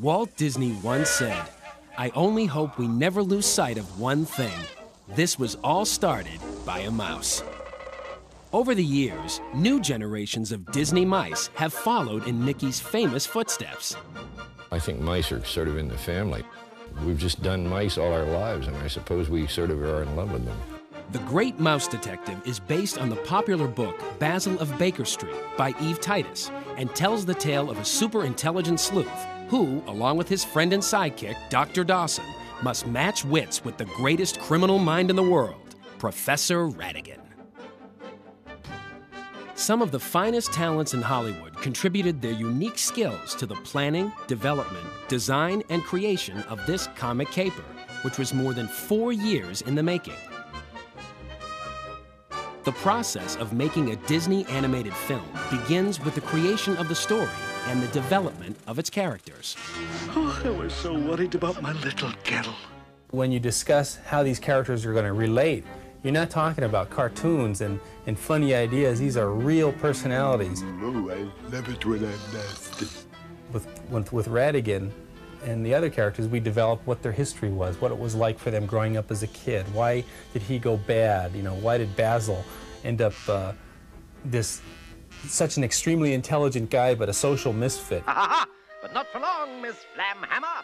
Walt Disney once said, "I only hope we never lose sight of one thing. This was all started by a mouse." Over the years, new generations of Disney mice have followed in Mickey's famous footsteps. I think mice are sort of in the family. We've just done mice all our lives, and I suppose we sort of are in love with them. The Great Mouse Detective is based on the popular book Basil of Baker Street by Eve Titus and tells the tale of a super intelligent sleuth who, along with his friend and sidekick, Dr. Dawson, must match wits with the greatest criminal mind in the world, Professor Ratigan. Some of the finest talents in Hollywood contributed their unique skills to the planning, development, design, and creation of this comic caper, which was more than 4 years in the making. The process of making a Disney animated film begins with the creation of the story and the development of its characters. Oh, I was so worried about my little girl. When you discuss how these characters are going to relate, you're not talking about cartoons and funny ideas. These are real personalities. Oh, I love it when I'm nasty. With Ratigan and the other characters, we developed what their history was, what it was like for them growing up as a kid. Why did he go bad? You know, why did Basil end up such an extremely intelligent guy, but a social misfit? Ha ha ha! But not for long, Miss Flamhammer.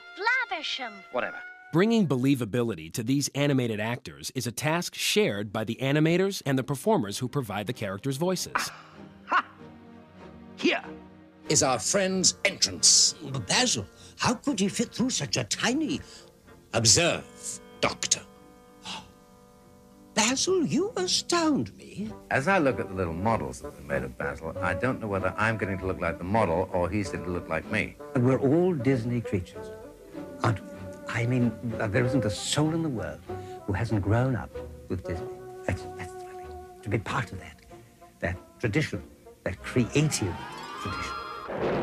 Flavisham. Whatever. Bringing believability to these animated actors is a task shared by the animators and the performers who provide the characters' voices. Ha! Here is our friend's entrance. Basil, how could he fit through such a tiny... Observe, Doctor. Basil, you astound me. As I look at the little models that were made of Basil, I don't know whether I'm getting to look like the model or he's going to look like me. And we're all Disney creatures, aren't we? I mean, there isn't a soul in the world who hasn't grown up with Disney. That's thrilling. To be part of that tradition, that creative tradition.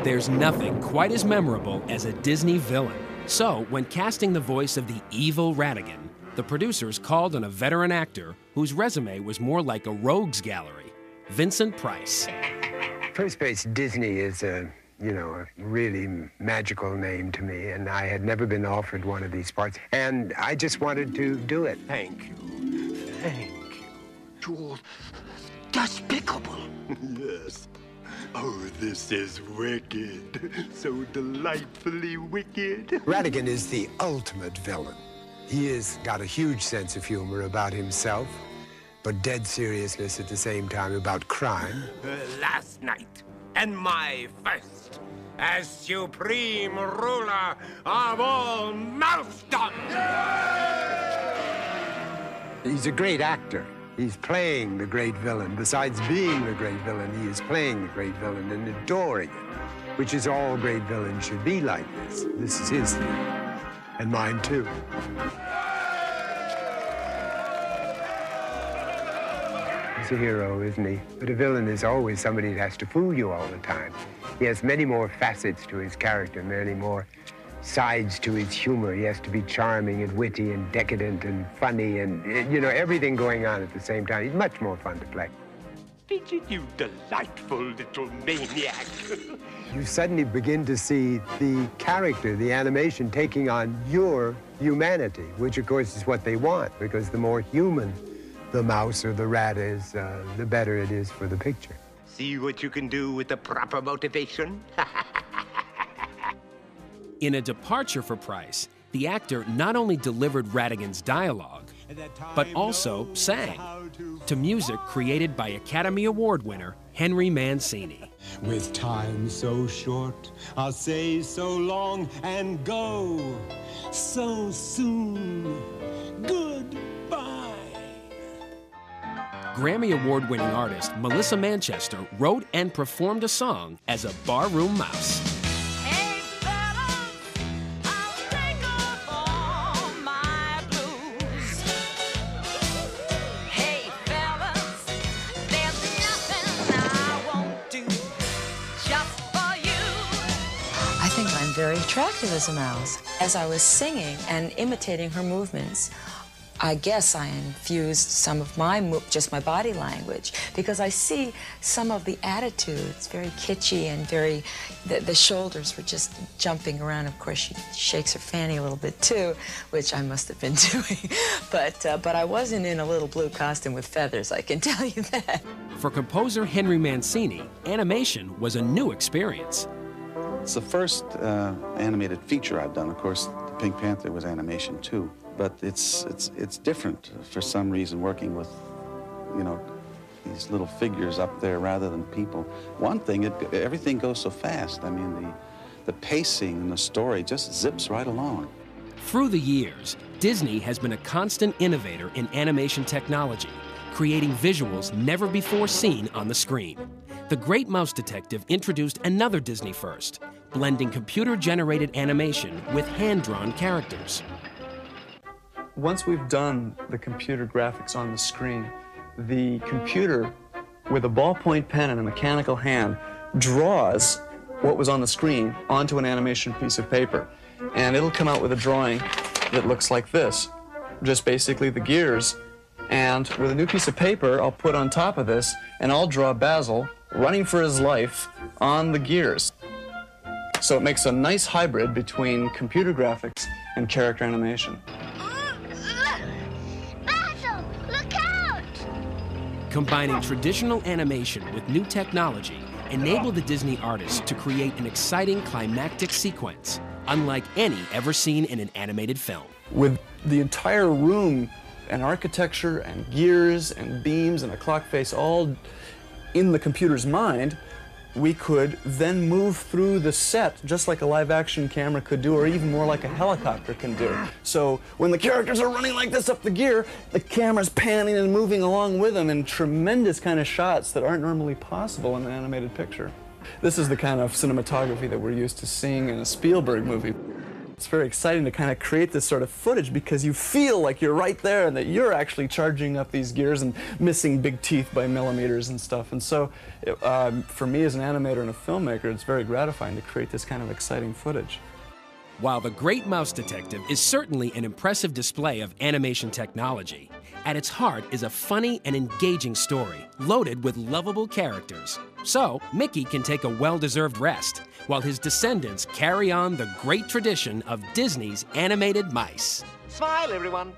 There's nothing quite as memorable as a Disney villain. So, when casting the voice of the evil Ratigan, the producers called on a veteran actor whose resume was more like a rogues gallery, Vincent Price. First Base Disney is a really magical name to me, and I had never been offered one of these parts, and I just wanted to do it. Thank you. Thank you. You're despicable. Yes. Oh, this is wicked. So delightfully wicked. Ratigan is the ultimate villain. He has got a huge sense of humor about himself, but dead seriousness at the same time about crime. Last night, and my first as supreme ruler of all Mousedom. He's a great actor. He's playing the great villain. Besides being the great villain, he is playing the great villain and adoring it, which is all great villains should be like this. This is his thing, and mine too. He's a hero, isn't he? But a villain is always somebody that has to fool you all the time. He has many more facets to his character, many more sides to his humor. He has to be charming and witty and decadent and funny and, everything going on at the same time. He's much more fun to play. Vincent, you delightful little maniac. You suddenly begin to see the character, the animation, taking on your humanity, which, of course, is what they want, because the more human the mouse or the rat is, the better it is for the picture. See what you can do with the proper motivation? In a departure for Price, the actor not only delivered Ratigan's dialogue, but also sang to music created by Academy Award winner Henry Mancini. With time so short, I'll say so long and go so soon. Goodbye. Grammy Award-winning artist Melissa Manchester wrote and performed a song as a barroom mouse. Hey fellas, I'll take off all my blues. Hey fellas, there's nothing I won't do just for you. I think I'm very attractive as a mouse. As I was singing and imitating her movements, I guess I infused some of just my body language, because I see some of the attitudes, very kitschy and very, the shoulders were just jumping around. Of course, she shakes her fanny a little bit too, which I must have been doing. But I wasn't in a little blue costume with feathers, I can tell you that. For composer Henry Mancini, animation was a new experience. It's the first animated feature I've done. Of course, the Pink Panther was animation too. But it's different for some reason, working with, you know, these little figures up there rather than people. One thing, everything goes so fast. I mean, the pacing and the story just zips right along. Through the years, Disney has been a constant innovator in animation technology, creating visuals never before seen on the screen. The Great Mouse Detective introduced another Disney first, blending computer-generated animation with hand-drawn characters. Once we've done the computer graphics on the screen, the computer, with a ballpoint pen and a mechanical hand, draws what was on the screen onto an animation piece of paper. And it'll come out with a drawing that looks like this, just basically the gears. And with a new piece of paper, I'll put on top of this, and I'll draw Basil running for his life on the gears. So it makes a nice hybrid between computer graphics and character animation. Combining traditional animation with new technology enabled the Disney artists to create an exciting climactic sequence, unlike any ever seen in an animated film. With the entire room and architecture and gears and beams and a clock face all in the computer's mind, we could then move through the set just like a live-action camera could do, or even more like a helicopter can do. So when the characters are running like this up the gear, the camera's panning and moving along with them in tremendous kind of shots that aren't normally possible in an animated picture. This is the kind of cinematography that we're used to seeing in a Spielberg movie. It's very exciting to kind of create this sort of footage because you feel like you're right there and that you're actually charging up these gears and missing big teeth by millimeters and stuff. And so for me as an animator and a filmmaker, it's very gratifying to create this kind of exciting footage. While The Great Mouse Detective is certainly an impressive display of animation technology, at its heart is a funny and engaging story, loaded with lovable characters. So, Mickey can take a well-deserved rest, while his descendants carry on the great tradition of Disney's animated mice. Smile, everyone.